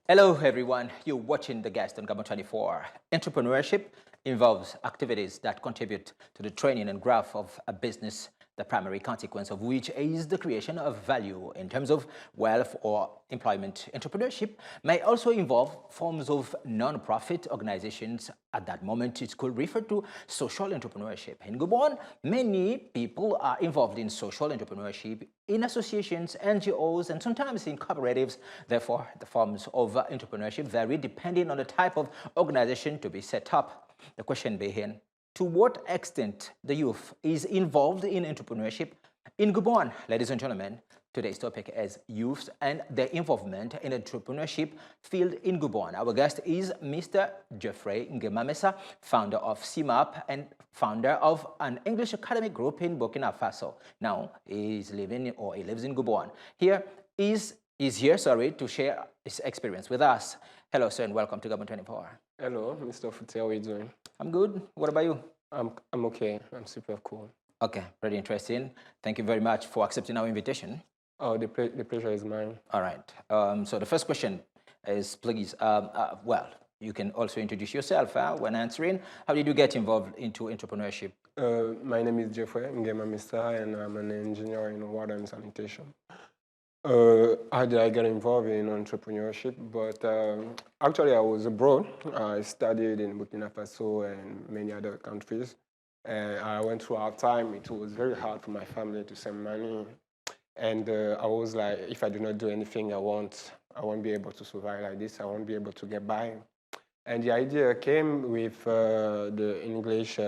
Hello, everyone. You're watching The Guest on Gabon 24. Entrepreneurship involves activities that contribute to the training and growth of a business, the primary consequence of which is the creation of value in terms of wealth or employment. Entrepreneurship may also involve forms of non-profit organizations. At that moment, it could refer to social entrepreneurship. In Gabon, many people are involved in social entrepreneurship in associations, NGOs, and sometimes in cooperatives. Therefore, the forms of entrepreneurship vary depending on the type of organization to be set up. The question being, to what extent the youth is involved in entrepreneurship in Gabon? Ladies and gentlemen, today's topic is youth and their involvement in entrepreneurship field in Gabon. Our guest is Mr. Jeffrey Nguema Messa, founder of CMAP and founder of an English academic group in Burkina Faso. Now he lives in Gabon. He's here to share his experience with us. Hello, sir, and welcome to Gabon 24. Hello, Mr. Fute, how are you doing? I'm good. What about you? I'm okay. I'm super cool. Okay, pretty interesting. Thank you very much for accepting our invitation. Oh, the pleasure is mine. All right. So the first question is, please, well, you can also introduce yourself when answering. How did you get involved into entrepreneurship? My name is Jeffrey Nguema Messa, and I'm an engineer in water and sanitation. How did I get involved in entrepreneurship? But actually, I was abroad. I studied in Burkina Faso and many other countries. And I went through our time. It was very hard for my family to send money. And I was like, if I do not do anything, I won't be able to survive like this. I won't be able to get by. And the idea came with the English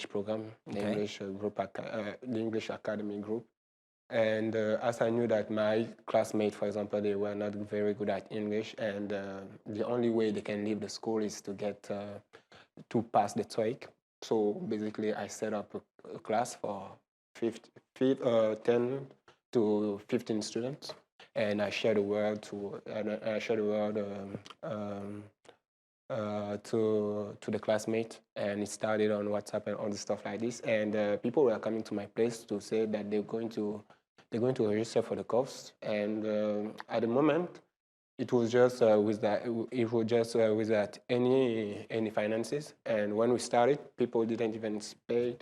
program, the English group, the English academy group. And as I knew that my classmates, for example, they were not very good at English, and the only way they can leave the school is to get to pass the TOEIC. So basically, I set up a class for 10 to 15 students, and I shared the word to the classmates, and it started on WhatsApp and all the stuff like this. And people were coming to my place to say that they're going to register for the course. And at the moment, it was just without any finances. And when we started, people didn't even pay.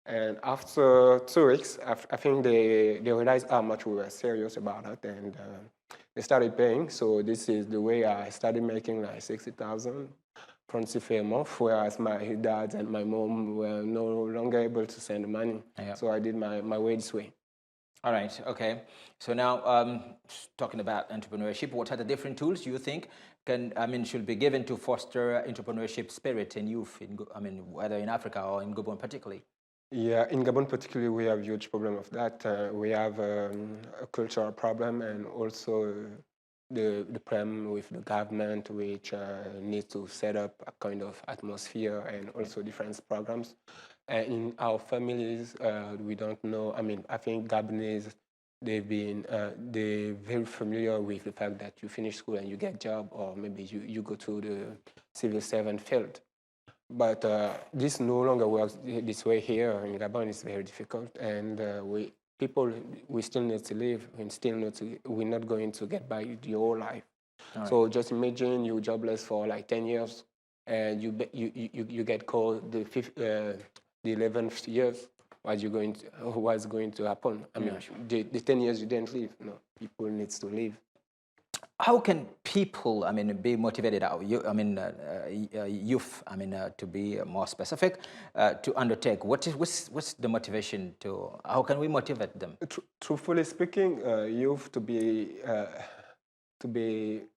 And after 2 weeks, I think they realized how much we were serious about it, and they started paying. So this is the way I started making like 60,000 francs CFA a month, whereas my dad and my mom were no longer able to send money. Yeah. So I did my way this way. All right, okay. So now, talking about entrepreneurship, what are the different tools you think should be given to foster entrepreneurship spirit in youth, whether in Africa or in Gabon particularly? Yeah, in Gabon particularly, we have a huge problem of that. We have a cultural problem, and also the problem with the government, which needs to set up a kind of atmosphere and also different programs. In our families, we don't know. I think Gabonese, they're very familiar with the fact that you finish school and you get a job, or maybe you go to the civil servant field. But this no longer works this way here in Gabon. It's very difficult, and we still need to live, and we're not going to get by your whole life. Right. So just imagine you're jobless for like 10 years, and you get called the 11th years. What's going to happen? The 10 years you didn't live. No, people need to live. How can people, be motivated? Youth, to be more specific, to undertake? What's the motivation to? How can we motivate them? Truthfully speaking, youth to be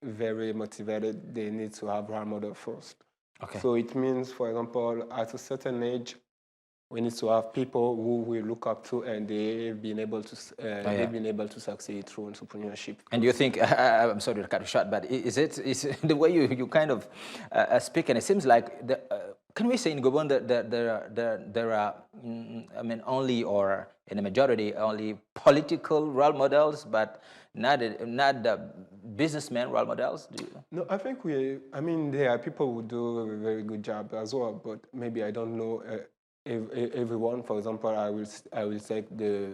very motivated, they need to have role model first. Okay. So it means, for example, at a certain age, we need to have people who we look up to, and they've been able to succeed through entrepreneurship. And do you think? I'm sorry to cut you short, but is the way you kind of speak, and it seems like can we say in Gabon that there are only, or in a majority only, political role models, but not the businessmen role models? Do you? No, I think I mean, there are people who do a very good job as well, but maybe I don't know everyone. For example, I will take the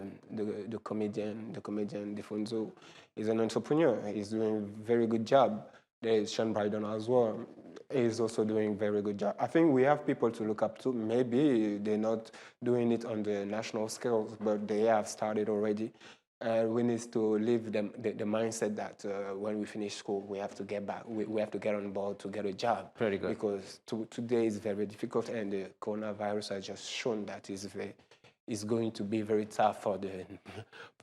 comedian, Defonso is an entrepreneur. He's doing a very good job. There is Sean Bryden as well. He's also doing very good job. I think we have people to look up to. Maybe they're not doing it on the national scales, but they have started already. We need to leave the mindset that when we finish school, we have to get back. We have to get on board to get a job. Very good. Because today is very difficult, and the coronavirus has just shown that it's going to be very tough for the,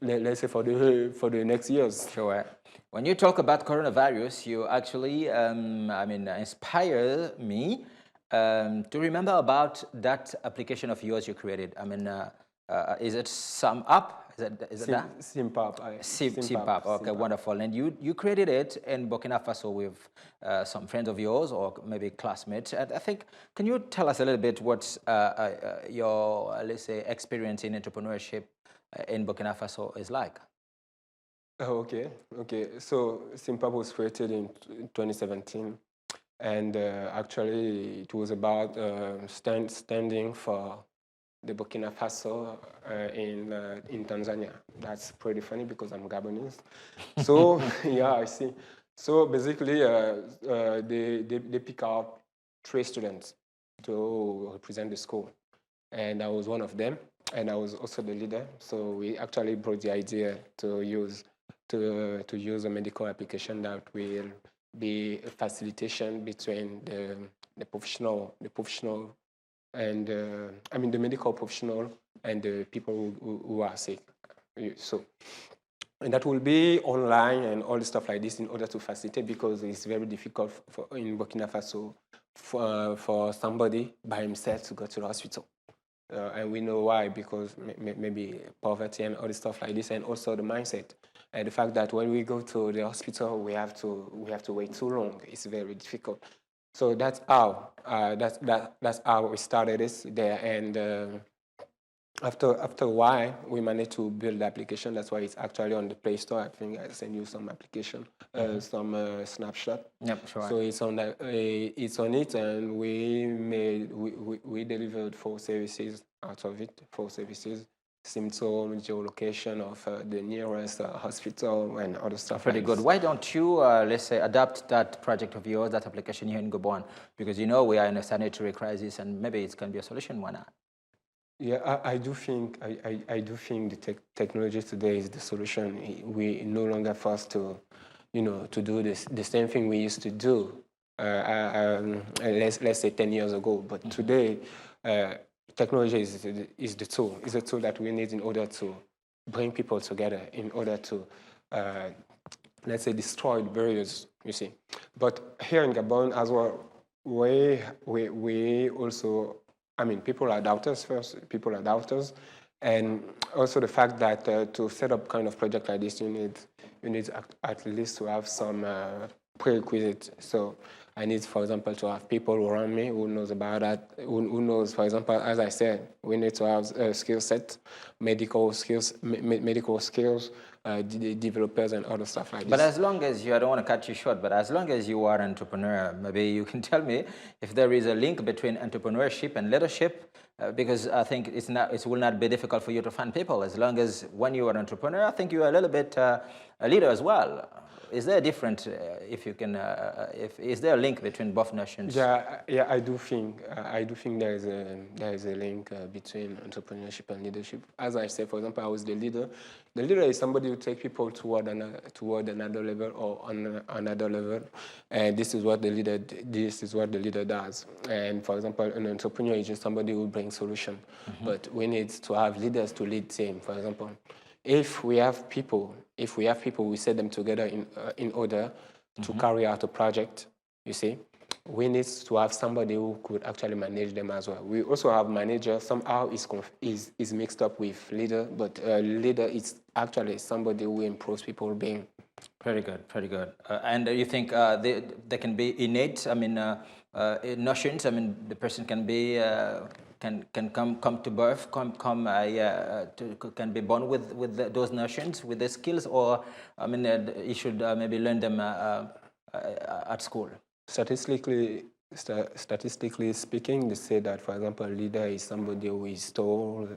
let's say, for the next years. Sure. When you talk about coronavirus, you actually, inspire me to remember about that application of yours you created. Is it Sum Up? Is it that? Simpap. Simpap. Okay, wonderful. And you created it in Burkina Faso with some friends of yours or maybe classmates. And I think, can you tell us a little bit what's your, let's say, experience in entrepreneurship in Burkina Faso is like? Oh, okay. So Simpap was created in 2017, and actually it was about standing for the Burkina Faso in Tanzania. That's pretty funny because I'm Gabonese. So yeah, I see. So basically, they pick out 3 students to represent the school, and I was one of them, and I was also the leader. So we actually brought the idea to use a medical application that will be a facilitation between the professional and the medical professional and the people who are sick. So, and that will be online and all the stuff like this in order to facilitate, because it's very difficult in Burkina Faso for somebody by himself to go to the hospital. And we know why, because maybe poverty and all the stuff like this, and also the mindset. And the fact that when we go to the hospital, we have to wait too long. It's very difficult. So that's how we started this there, and after a while we managed to build the application. That's why it's actually on the Play Store. I think I sent you some application, some snapshot. Yep, sure. So it's on it, and we delivered 4 services out of it. 4 services. Symptom, geolocation of the nearest hospital and other stuff. Pretty good. Why don't you, let's say, adapt that project of yours, that application here in Gabon? Because we are in a sanitary crisis, and maybe it can be a solution. Why not? Yeah, I do think the technology today is the solution. We no longer forced to, to do the same thing we used to do. Let's say 10 years ago, but today. Technology is the tool. It's a tool that we need in order to bring people together, in order to, let's say, destroy the barriers, you see. But here in Gabon as well, we also, people are doubters first. People are doubters. And also the fact that to set up kind of project like this, you need at least to have some prerequisites. So I need, for example, to have people around me who knows about that, who knows, for example, as I said, we need to have a skill set, medical skills, developers and other stuff like this. But as long as I don't want to cut you short, but as long as you are an entrepreneur, maybe you can tell me if there is a link between entrepreneurship and leadership, because I think it will not be difficult for you to find people. As long as when you are an entrepreneur, I think you are a little bit a leader as well. Is there a difference, is there a link between both notions? Yeah, I do think there is a link between entrepreneurship and leadership. As I said, for example, I was the leader. The leader is somebody who takes people toward another level or on another level, and this is what the leader does. And for example, an entrepreneur is just somebody who brings solution. But we need to have leaders to lead team. For example, if we have people, we set them together in order to carry out a project, you see, we need to have somebody who could actually manage them as well. We also have manager, somehow is mixed up with leader, but leader is actually somebody who improves people being. Very good, very good. And you think they can be innate, notions? The person can be can come to birth, can be born with those notions, with the skills, or I mean, you should maybe learn them at school. Statistically speaking, they say that, for example, a leader is somebody who is tall,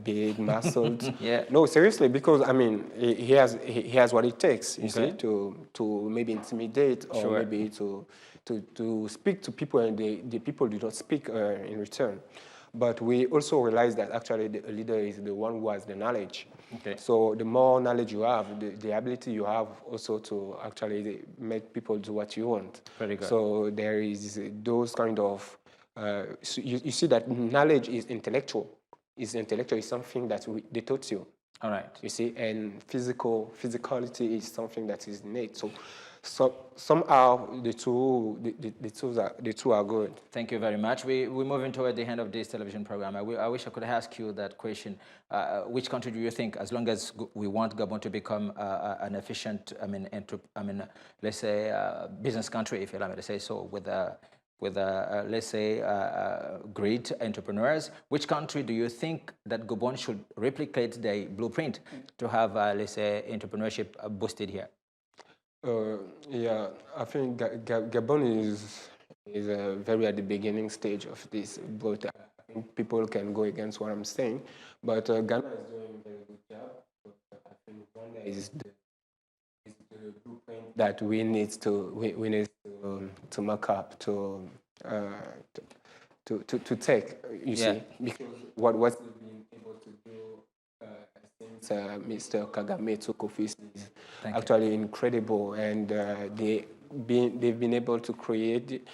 big, muscled. Yeah. No, seriously, because I mean, he has what it takes, you see, to maybe intimidate or Sure. maybe to speak to people, and the people do not speak in return. But we also realize that actually the leader is the one who has the knowledge. Okay. So the more knowledge you have, the ability you have also to actually make people do what you want. Very good. So there is those kind of, so you see that knowledge is intellectual. Is something that they taught you. All right. You see, and physicality is something that is innate. So somehow the two are good. Thank you very much. We're moving toward the end of this television program. I wish I could ask you that question. Which country do you think, as long as we want Gabon to become an efficient, let's say, business country, if you allow me to say so, with let's say, great entrepreneurs, which country do you think that Gabon should replicate the blueprint to have, let's say, entrepreneurship boosted here? Yeah, I think Gabon is very at the beginning stage of this, but I think people can go against what I'm saying. But Ghana is doing a very good job. But I think Ghana is the blueprint that we need to mark up to take. You see, because what's been able to do since Mr. Kagame took office is actually incredible, and they've been able to create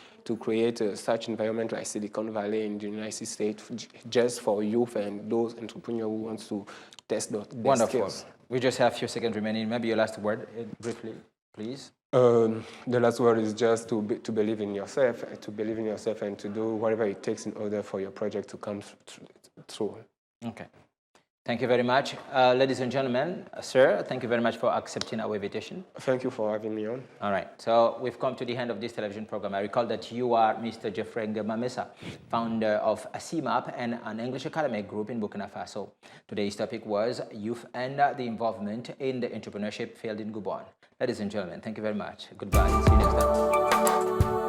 such environment like Silicon Valley in the United States just for youth and those entrepreneurs who want to test their Wonderful. skills. We just have a few seconds remaining. Maybe your last word, briefly, please. The last word is just to believe in yourself, and to do whatever it takes in order for your project to come through. Okay. Thank you very much. Ladies and gentlemen, sir, thank you very much for accepting our invitation. Thank you for having me on. All right. So we've come to the end of this television program. I recall that you are Mr. Jeffrey Nguema Messa, founder of CMAP and an English academic group in Burkina Faso. Today's topic was youth and the involvement in the entrepreneurship field in Gabon. Ladies and gentlemen, thank you very much. Goodbye. See you next time.